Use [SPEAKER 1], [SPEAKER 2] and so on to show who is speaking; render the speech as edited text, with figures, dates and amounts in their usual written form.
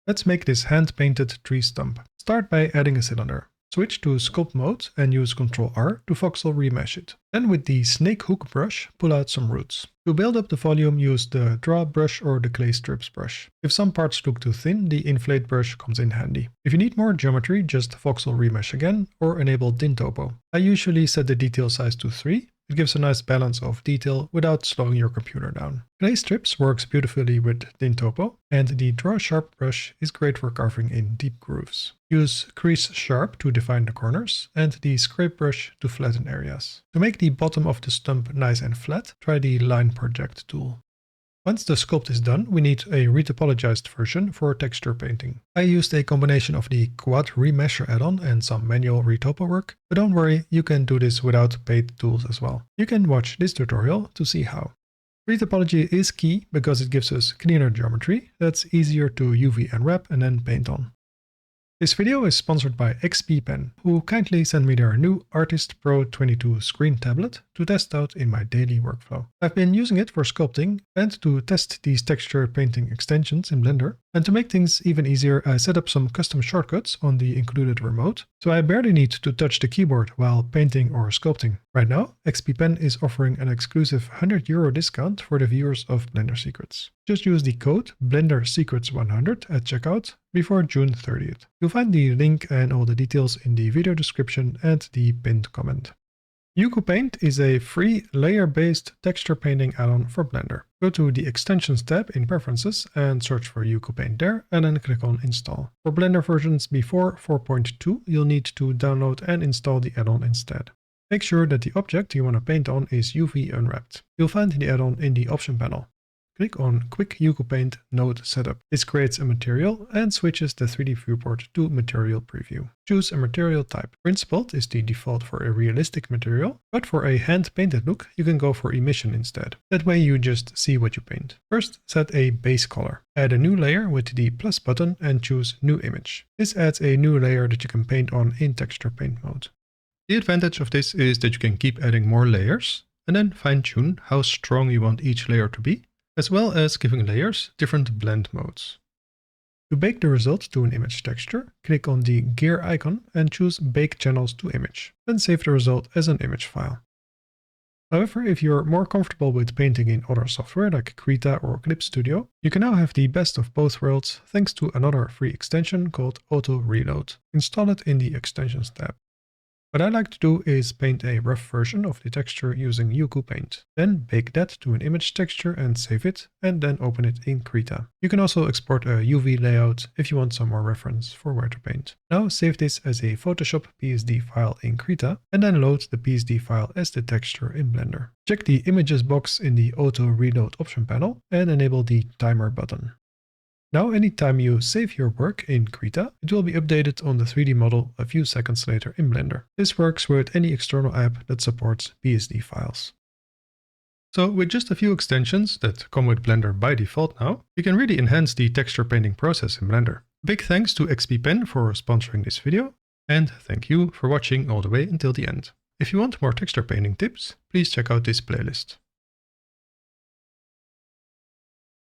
[SPEAKER 1] Let's make this hand-painted tree stump. Start by adding a cylinder. Switch to Sculpt mode and use Ctrl R to voxel remesh it. Then with the snake hook brush, pull out some roots. To build up the volume, use the draw brush or the clay strips brush. If some parts look too thin, the inflate brush comes in handy. If you need more geometry, just voxel remesh again or enable DynTopo. I usually set the detail size to 3. It gives a nice balance of detail without slowing your computer down. Clay strips works beautifully with DynTopo, and the Draw Sharp brush is great for carving in deep grooves. Use Crease Sharp to define the corners, and the Scrape brush to flatten areas. To make the bottom of the stump nice and flat, try the Line Project tool. Once the sculpt is done, we need a retopologized version for texture painting. I used a combination of the Quad Remesher add-on and some manual retopo work, but don't worry, you can do this without paid tools as well. You can watch this tutorial to see how. Retopology is key because it gives us cleaner geometry that's easier to UV unwrap and then paint on. This video is sponsored by XP Pen, who kindly sent me their new Artist Pro 22 screen tablet to test out in my daily workflow. I've been using it for sculpting and to test these texture painting extensions in Blender. And to make things even easier, I set up some custom shortcuts on the included remote, so I barely need to touch the keyboard while painting or sculpting. Right now, XP Pen is offering an exclusive €100 discount for the viewers of Blender Secrets. Just use the code BlenderSecrets100 at checkout before June 30th. You'll find the link and all the details in the video description and the pinned comment. UQPaint is a free layer-based texture painting add-on for Blender. Go to the Extensions tab in Preferences and search for UQPaint there, and then click on Install. For Blender versions before 4.2, you'll need to download and install the add-on instead. Make sure that the object you want to paint on is UV unwrapped. You'll find the add-on in the option panel. Click on Quick UQPaint Node Setup. This creates a material and switches the 3D viewport to Material Preview. Choose a material type. Principled is the default for a realistic material, but for a hand-painted look, you can go for emission instead. That way you just see what you paint. First, set a base color. Add a new layer with the plus button and choose New Image. This adds a new layer that you can paint on in Texture Paint mode. The advantage of this is that you can keep adding more layers and then fine-tune how strong you want each layer to be, as well as giving layers different blend modes. To bake the result to an image texture, click on the gear icon and choose Bake Channels to Image, then save the result as an image file. However, if you're more comfortable with painting in other software like Krita or Clip Studio, you can now have the best of both worlds thanks to another free extension called Auto Reload. Install it in the Extensions tab. What I like to do is paint a rough version of the texture using UQPaint. Then bake that to an image texture and save it, and then open it in Krita. You can also export a UV layout if you want some more reference for where to paint. Now save this as a Photoshop PSD file in Krita, and then load the PSD file as the texture in Blender. Check the Images box in the Auto Reload option panel and enable the Timer button. Now anytime you save your work in Krita, it will be updated on the 3D model a few seconds later in Blender. This works with any external app that supports PSD files. So with just a few extensions that come with Blender by default now, you can really enhance the texture painting process in Blender. Big thanks to XP Pen for sponsoring this video, and thank you for watching all the way until the end. If you want more texture painting tips, please check out this playlist.